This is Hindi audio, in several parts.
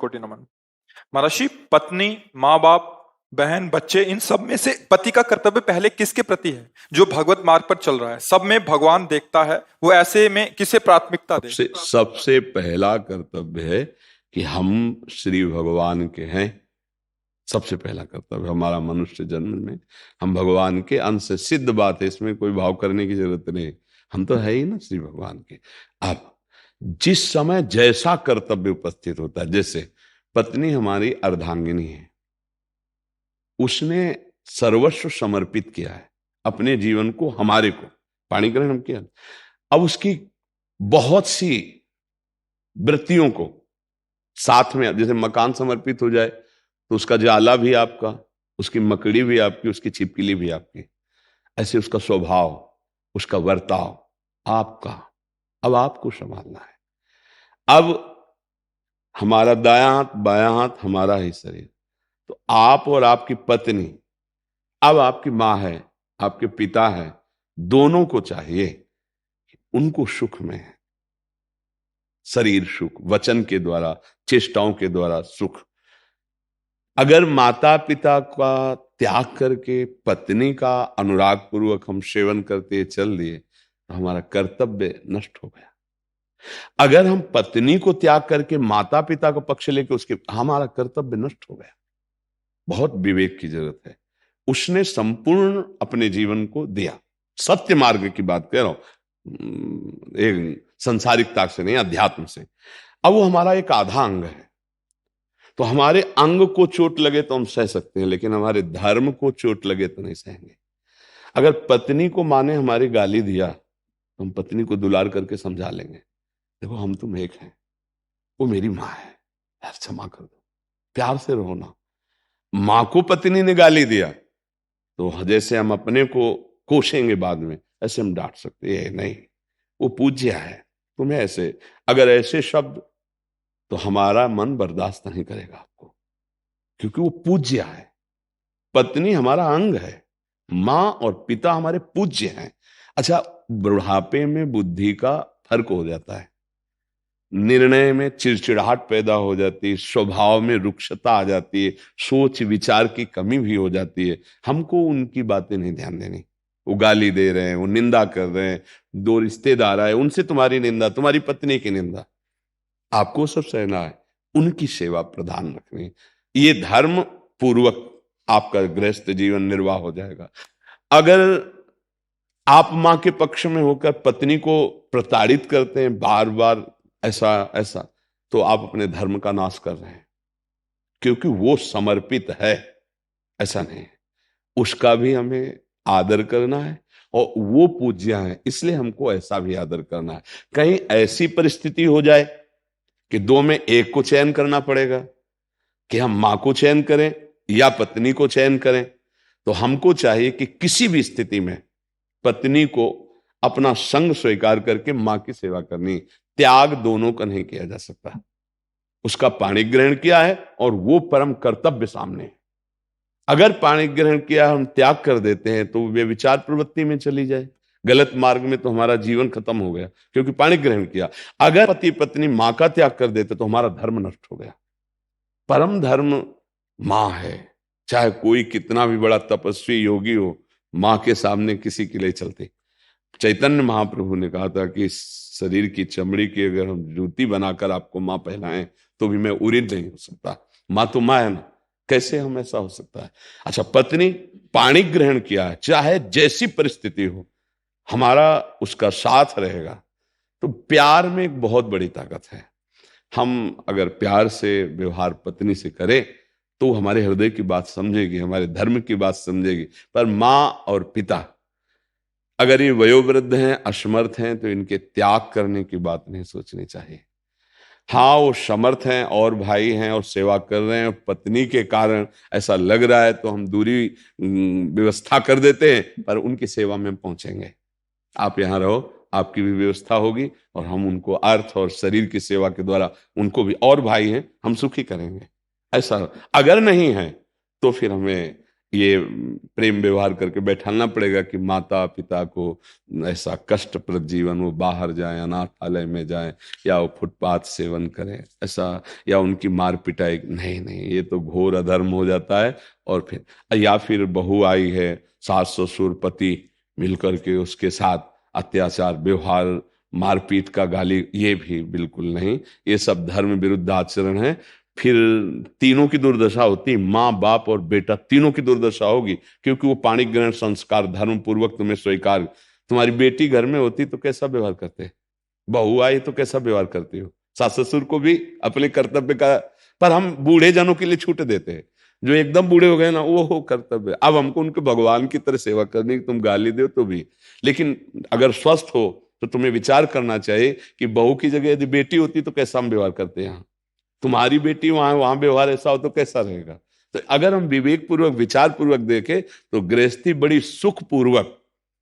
कोटि नमन। महर्षि, पत्नी, माँ बाप, बहन, बच्चे, इन सब में से पति का कर्तव्य पहले किसके प्रति है? जो भगवत मार्ग पर चल रहा है, सब में भगवान देखता है, वो ऐसे में किसे प्राथमिकता दे? सबसे पहला कर्तव्य है कि हम श्री भगवान के हैं। सबसे पहला कर्तव्य हमारा मनुष्य जन्म में हम भगवान के अंश से, सिद्ध बात है, इसमें कोई भाव करने की जरूरत नहीं। हम तो है ही ना श्री भगवान के। अब जिस समय जैसा कर्तव्य उपस्थित होता है, जैसे पत्नी हमारी अर्धांगिनी है, उसने सर्वस्व समर्पित किया है अपने जीवन को हमारे को, पाणी ग्रहण हम किया। अब उसकी बहुत सी वृत्तियों को साथ में, जैसे मकान समर्पित हो जाए तो उसका जाला भी आपका, उसकी मकड़ी भी आपकी, उसकी छिपकली भी आपकी, ऐसे उसका स्वभाव, उसका वर्ताव आपका। अब आपको संभालना है। अब हमारा दायां हाथ बायां हाथ हमारा ही शरीर, तो आप और आपकी पत्नी, अब आपकी मां है, आपके पिता है, दोनों को चाहिए कि उनको सुख में है, शरीर सुख, वचन के द्वारा, चेष्टाओं के द्वारा सुख। अगर माता पिता का त्याग करके पत्नी का अनुराग पूर्वक हम सेवन करते चल दिए तो हमारा कर्तव्य नष्ट हो गया। अगर हम पत्नी को त्याग करके माता पिता का पक्ष लेके उसके, हमारा कर्तव्य नष्ट हो गया। बहुत विवेक की जरूरत है। उसने संपूर्ण अपने जीवन को दिया, सत्य मार्ग की बात कह रहा हूं, एक संसारिकता से नहीं, अध्यात्म से। अब वो हमारा एक आधा अंग है, तो हमारे अंग को चोट लगे तो हम सह सकते हैं, लेकिन हमारे धर्म को चोट लगे तो नहीं सहेंगे। अगर पत्नी को माँ ने हमारी गाली दिया तो हम पत्नी को दुलार करके समझा लेंगे, देखो हम तुम एक हैं, वो मेरी माँ है, यार क्षमा कर दो, प्यार से रहो ना। माँ को पत्नी ने गाली दिया तो जैसे हम अपने को कोसेंगे बाद में, ऐसे हम डांट सकते हैं नहीं, वो पूज्य है, तुम्हें ऐसे, अगर ऐसे शब्द, तो हमारा मन बर्दाश्त नहीं करेगा आपको, क्योंकि वो पूज्य है। पत्नी हमारा अंग है, माँ और पिता हमारे पूज्य हैं। अच्छा, बुढ़ापे में बुद्धि का फर्क हो जाता है, निर्णय में चिड़चिड़ाहट पैदा हो जाती है, स्वभाव में रुक्षता आ जाती है, सोच विचार की कमी भी हो जाती है। हमको उनकी बातें नहीं ध्यान देनी। वो गाली दे रहे हैं, वो निंदा कर रहे हैं, दो रिश्तेदार आए, उनसे तुम्हारी निंदा, तुम्हारी पत्नी की निंदा, आपको सब सहना है, उनकी सेवा प्रधान रखनी है। ये धर्म पूर्वक आपका गृहस्थ जीवन निर्वाह हो जाएगा। अगर आप मां के पक्ष में होकर पत्नी को प्रताड़ित करते हैं बार बार, ऐसा ऐसा, तो आप अपने धर्म का नाश कर रहे हैं, क्योंकि वो समर्पित है, ऐसा नहीं है। उसका भी हमें आदर करना है, और वो पूज्य है, इसलिए हमको ऐसा भी आदर करना है। कहीं ऐसी परिस्थिति हो जाए कि दो में एक को चयन करना पड़ेगा, कि हम मां को चयन करें या पत्नी को चयन करें, तो हमको चाहिए कि किसी भी स्थिति में पत्नी को अपना संग स्वीकार करके मां की सेवा करनी। त्याग दोनों का नहीं किया जा सकता। उसका पाणी ग्रहण किया है और वो परम कर्तव्य सामने है। अगर पाणी ग्रहण किया हम त्याग कर देते हैं तो वे विचार प्रवृत्ति में चली जाए, गलत मार्ग में, तो हमारा जीवन खत्म हो गया, क्योंकि पाणी ग्रहण किया। अगर पति पत्नी मां का त्याग कर देते तो हमारा धर्म नष्ट हो गया। परम धर्म मां है, चाहे कोई कितना भी बड़ा तपस्वी योगी हो, मां के सामने किसी के लिए चलते। चैतन्य महाप्रभु ने कहा था कि शरीर की चमड़ी की अगर हम जूती बनाकर आपको मां पहनाएं तो भी मैं उरिद नहीं हो सकता। मां तो मां है ना, कैसे हम ऐसा हो सकता है। अच्छा, पत्नी पाणी ग्रहण किया है, चाहे जैसी परिस्थिति हो हमारा उसका साथ रहेगा, तो प्यार में एक बहुत बड़ी ताकत है। हम अगर प्यार से व्यवहार पत्नी से करें तो हमारे हृदय की बात समझेगी, हमारे धर्म की बात समझेगी। पर मां और पिता अगर ये वयोवृद्ध हैं, असमर्थ हैं, तो इनके त्याग करने की बात नहीं सोचनी चाहिए। हाँ, वो समर्थ हैं और भाई हैं और सेवा कर रहे हैं, पत्नी के कारण ऐसा लग रहा है तो हम दूरी व्यवस्था कर देते हैं, पर उनकी सेवा में पहुंचेंगे। आप यहाँ रहो, आपकी भी व्यवस्था होगी, और हम उनको अर्थ और शरीर की सेवा के द्वारा उनको भी, और भाई हैं, हम सुखी करेंगे। ऐसा अगर नहीं है तो फिर हमें ये प्रेम व्यवहार करके बैठाना पड़ेगा कि माता पिता को ऐसा कष्टप्रद जीवन, वो बाहर जाएं, अनाथालय में जाएं, या वो फुटपाथ सेवन करें ऐसा, या उनकी मार पिटाई, नहीं नहीं, ये तो घोर अधर्म हो जाता है। और फिर या फिर बहू आई है, सास ससुर पति मिलकर के उसके साथ अत्याचार व्यवहार, मारपीट का गाली, ये भी बिल्कुल नहीं, ये सब धर्म विरुद्ध आचरण है। फिर तीनों की दुर्दशा होती है, माँ बाप और बेटा तीनों की दुर्दशा होगी, क्योंकि वो पाणी ग्रहण संस्कार धर्म पूर्वक तुम्हें स्वीकार। तुम्हारी बेटी घर में होती तो कैसा व्यवहार करते, बहू आई तो कैसा व्यवहार करती हो, सास ससुर को भी अपने कर्तव्य का, पर हम बूढ़े जनों के लिए छूट देते हैं, जो एकदम बूढ़े हो गए ना, वो हो कर्तव्य। अब हमको उनके भगवान की तरह सेवा करनी, तुम गाली दो तो भी, लेकिन अगर स्वस्थ हो तो तुम्हें विचार करना चाहिए कि बहू की जगह यदि बेटी होती तो कैसा हम व्यवहार करते हैं, यहाँ तुम्हारी बेटी वहां व्यवहार ऐसा हो तो कैसा रहेगा। तो अगर हम विवेक पूर्वक विचार पूर्वक देखें तो गृहस्थी बड़ी सुख पूर्वक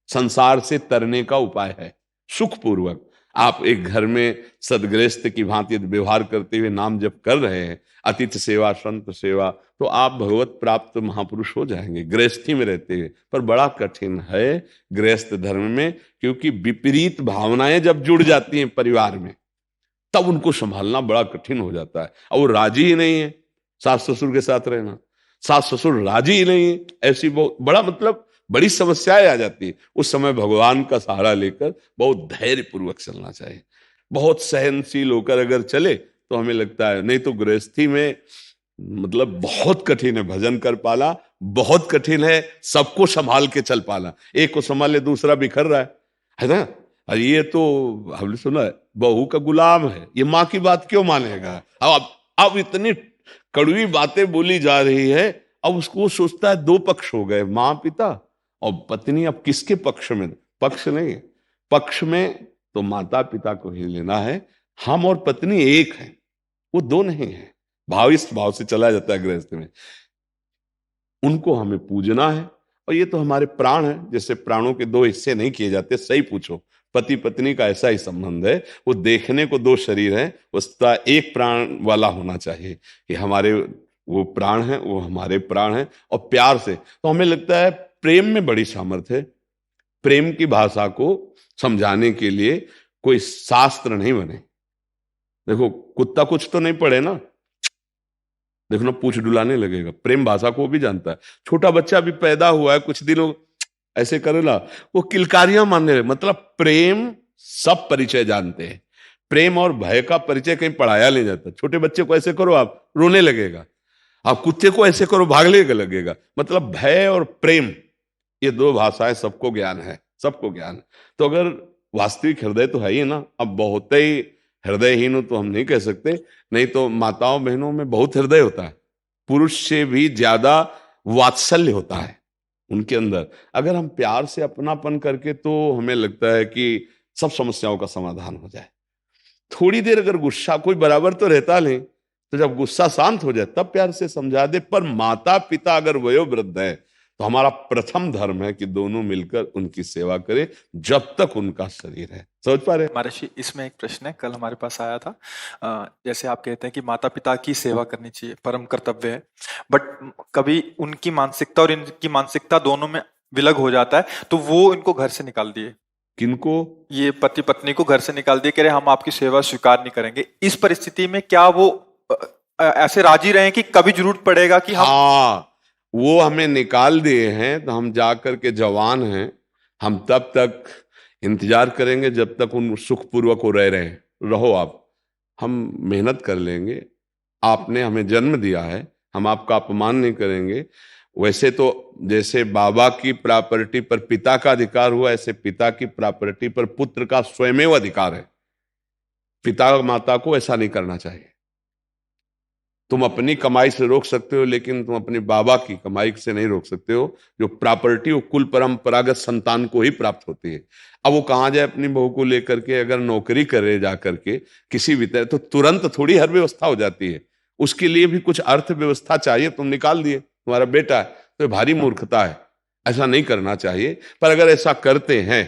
संसार से तरने का उपाय है। सुख पूर्वक आप एक घर में सदगृहस्थ की भांति यदि व्यवहार करते हुए नाम जप कर रहे हैं, अतिथि सेवा संत सेवा, तो आप भगवत प्राप्त महापुरुष हो जाएंगे गृहस्थी में रहते हुए। पर बड़ा कठिन है गृहस्थ धर्म में, क्योंकि विपरीत भावनाएं जब जुड़ जाती हैं परिवार में, तब उनको संभालना बड़ा कठिन हो जाता है। और वो राजी ही नहीं है सास ससुर के साथ रहना, सास ससुर राजी ही नहीं है, ऐसी बहुत बड़ा मतलब बड़ी समस्याएं आ जाती है। उस समय भगवान का सहारा लेकर बहुत धैर्य पूर्वक चलना चाहिए, बहुत सहनशील होकर अगर चले तो हमें लगता है, नहीं तो गृहस्थी में मतलब बहुत कठिन है भजन कर पाना, बहुत कठिन है सबको संभाल के चल पाना। एक को संभाले दूसरा बिखर रहा है ना। और ये तो हमने सुना है बहू का गुलाम है, ये माँ की बात क्यों मानेगा। अब इतनी कड़वी बातें बोली जा रही है, अब उसको सोचता है दो पक्ष हो गए, माँ पिता और पत्नी, अब किसके पक्ष में, पक्ष नहीं, पक्ष में तो माता पिता को ही लेना है। हम और पत्नी एक है, वो दो नहीं है। भाव इस भाव से चला जाता है गृहस्थ में, उनको हमें पूजना है। और ये तो हमारे प्राण है, जैसे प्राणों के दो हिस्से नहीं किए जाते, सही पूछो, पति पत्नी का ऐसा ही संबंध है। वो देखने को दो शरीर है, उसका एक प्राण वाला होना चाहिए कि हमारे वो प्राण है, वो हमारे प्राण है। और प्यार से तो हमें लगता है प्रेम में बड़ी सामर्थ्य है। प्रेम की भाषा को समझाने के लिए कोई शास्त्र नहीं बने। देखो कुत्ता कुछ तो नहीं पढ़े ना, देखो ना पूछ डुलाने लगेगा, प्रेम भाषा को भी जानता है। छोटा बच्चा भी पैदा हुआ है, कुछ दिनों ऐसे करेला, वो किलकारियां मानने लगे। मतलब प्रेम सब परिचय जानते हैं, प्रेम और भय का परिचय कहीं पढ़ाया नहीं जाता। छोटे बच्चे को ऐसे करो आप रोने लगेगा, आप कुत्ते को ऐसे करो भागने लगेगा। मतलब भय और प्रेम, ये दो भाषाएं सबको ज्ञान है, सबको ज्ञान है। तो अगर वास्तविक हृदय तो है ही ना, अब बहुत ही हृदयहीन हो तो हम नहीं कह सकते, नहीं तो माताओं बहनों में बहुत हृदय होता है, पुरुष से भी ज्यादा वात्सल्य होता है उनके अंदर। अगर हम प्यार से अपनापन करके, तो हमें लगता है कि सब समस्याओं का समाधान हो जाए। थोड़ी देर अगर गुस्सा, कोई बराबर तो रहता नहीं, तो जब गुस्सा शांत हो जाए तब प्यार से समझा दे। पर माता पिता अगर वयोवृद्ध है तो हमारा प्रथम धर्म है कि दोनों मिलकर उनकी सेवा करें जब तक उनका शरीर है। समझ पा रहे? महर्षि, इसमें एक प्रश्न है, कल हमारे पास आया था। जैसे आप कहते हैं कि माता पिता की सेवा करनी चाहिए, परम कर्तव्य है, बट कभी उनकी मानसिकता और इनकी मानसिकता दोनों में विलग हो जाता है, तो वो इनको घर से निकाल दिए। किनको? ये पति पत्नी को घर से निकाल दिए, कह रहे हम आपकी सेवा स्वीकार नहीं करेंगे। इस परिस्थिति में क्या वो ऐसे राजी रहे कि कभी जरूरत पड़ेगा कि हम, हाँ, वो हमें निकाल दिए हैं तो हम जाकर के जवान हैं, हम तब तक इंतजार करेंगे जब तक उन सुखपूर्वक हो रहे रहो आप, हम मेहनत कर लेंगे, आपने हमें जन्म दिया है, हम आपका अपमान नहीं करेंगे। वैसे तो जैसे बाबा की प्रॉपर्टी पर पिता का अधिकार हुआ, ऐसे पिता की प्रॉपर्टी पर पुत्र का स्वयमेव अधिकार है। पिता माता को ऐसा नहीं करना चाहिए। तुम अपनी कमाई से रोक सकते हो, लेकिन तुम अपने बाबा की कमाई से नहीं रोक सकते हो। जो प्रॉपर्टी वो कुल परंपरागत संतान को ही प्राप्त होती है। अब वो कहाँ जाए अपनी बहू को लेकर के, अगर नौकरी करे जा करके किसी भी तरह, तो तुरंत थोड़ी हर व्यवस्था हो जाती है। उसके लिए भी कुछ अर्थव्यवस्था चाहिए। तुम निकाल दिए, तुम्हारा बेटा है, तो भारी मूर्खता है, ऐसा नहीं करना चाहिए। पर अगर ऐसा करते हैं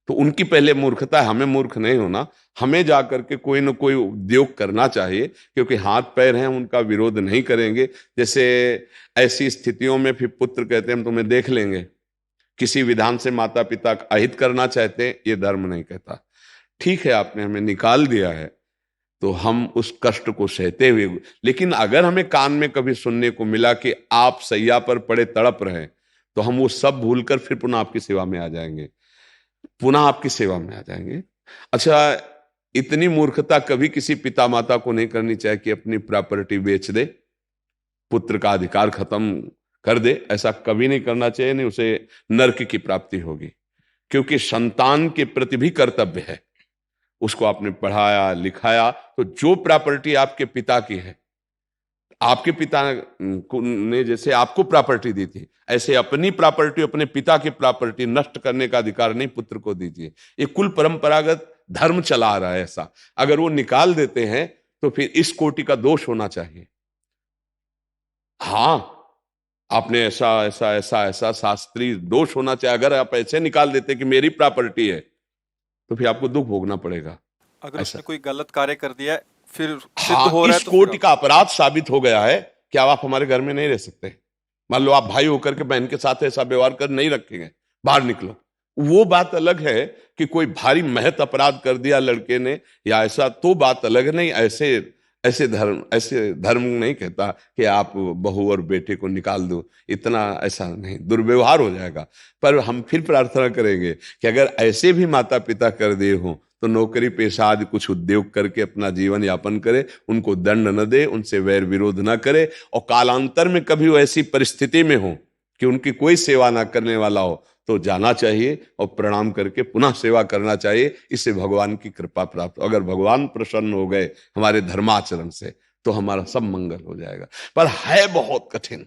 तो उनकी पहले मूर्खता है, हमें मूर्ख नहीं होना। हमें जाकर के कोई न कोई उद्योग करना चाहिए, क्योंकि हाथ पैर हैं, उनका विरोध नहीं करेंगे। जैसे ऐसी स्थितियों में फिर पुत्र कहते हैं हम तुम्हें देख लेंगे, किसी विधान से माता पिता अहित करना चाहते हैं, ये धर्म नहीं कहता। ठीक है, आपने हमें निकाल दिया है तो हम उस कष्ट को सहते हुए, लेकिन अगर हमें कान में कभी सुनने को मिला कि आप सैया पर पड़े तड़प रहे हैं, तो हम वो सब भूलकर फिर पुनः आपकी सेवा में आ जाएंगे, पुनः आपकी सेवा में आ जाएंगे। अच्छा, इतनी मूर्खता कभी किसी पिता माता को नहीं करनी चाहिए कि अपनी प्रॉपर्टी बेच दे, पुत्र का अधिकार खत्म कर दे। ऐसा कभी नहीं करना चाहिए, नहीं उसे नरक की प्राप्ति होगी। क्योंकि संतान के प्रति भी कर्तव्य है, उसको आपने पढ़ाया लिखाया, तो जो प्रॉपर्टी आपके पिता की है, आपके पिता ने जैसे आपको प्रॉपर्टी दी थी, ऐसे अपनी प्रॉपर्टी, अपने पिता की प्रॉपर्टी नष्ट करने का अधिकार नहीं पुत्र को दीजिए। ये कुल परंपरागत धर्म चला आ रहा है ऐसा। अगर वो निकाल देते हैं तो फिर इस कोटि का दोष होना चाहिए। हाँ, आपने ऐसा ऐसा ऐसा ऐसा शास्त्रीय दोष होना चाहिए। अगर आप ऐसे निकाल देते कि मेरी प्रॉपर्टी है, तो फिर आपको दुख भोगना पड़ेगा। अगर ऐसा, उसने कोई गलत कार्य कर दिया है, फिर सिद्ध हाँ, हो रहा इस है तो कोटि का अपराध साबित हो गया है कि अब आप हमारे घर में नहीं रह सकते। मान लो आप भाई होकर के बहन के साथ ऐसा व्यवहार कर नहीं रखेंगे, बाहर निकलो। वो बात अलग है कि कोई भारी महत अपराध कर दिया लड़के ने या ऐसा, तो बात अलग नहीं। ऐसे ऐसे धर्म नहीं कहता कि आप बहू और बेटे को निकाल दो, इतना ऐसा नहीं, दुर्व्यवहार हो जाएगा। पर हम फिर प्रार्थना करेंगे कि अगर ऐसे भी माता पिता कर दिए हों, तो नौकरी पेशा आदि कुछ उद्योग करके अपना जीवन यापन करे, उनको दंड न दे, उनसे वैर विरोध न करे। और कालांतर में कभी वो ऐसी परिस्थिति में हो कि उनकी कोई सेवा ना करने वाला हो, तो जाना चाहिए और प्रणाम करके पुनः सेवा करना चाहिए। इससे भगवान की कृपा प्राप्त, अगर भगवान प्रसन्न हो गए हमारे धर्माचरण से, तो हमारा सब मंगल हो जाएगा। पर है बहुत कठिन,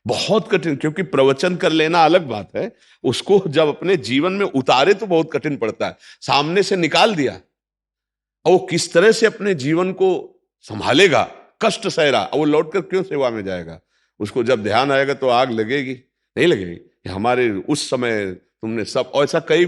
बहुत कठिन, क्योंकि प्रवचन कर लेना अलग बात है, उसको जब अपने जीवन में उतारे तो बहुत कठिन पड़ता है। सामने से निकाल दिया और वो किस तरह से अपने जीवन को संभालेगा, कष्ट सह रहा, वो लौटकर क्यों सेवा में जाएगा? उसको जब ध्यान आएगा तो आग लगेगी, नहीं लगेगी कि हमारे उस समय तुमने सब, और ऐसा कई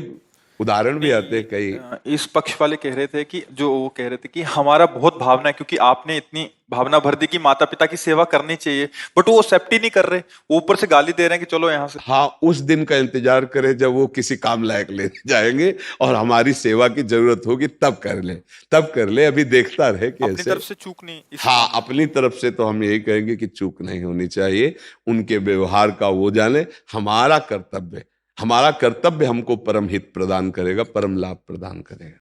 उदाहरण भी आते हैं कई। इस पक्ष वाले कह रहे थे कि जो वो कह रहे थे कि हमारा बहुत भावना है, क्योंकि आपने इतनी भावना भर दी कि माता पिता की सेवा करनी चाहिए, बट वो एक्सेप्ट ही नहीं कर रहे, वो ऊपर से गाली दे रहे हैं कि चलो यहाँ से। हाँ, उस दिन का इंतजार करें जब वो किसी काम लायक ले जाएंगे और हमारी सेवा की जरूरत होगी, तब कर ले, तब कर ले। अभी देखता रहे कि अपनी ऐसे। तरफ से चूक नहीं इस हाँ, मामले में। अपनी तरफ से तो हम यही कहेंगे कि चूक नहीं होनी चाहिए। उनके व्यवहार का वो जाने, हमारा कर्तव्य हमको परम हित प्रदान करेगा, परम लाभ प्रदान करेगा।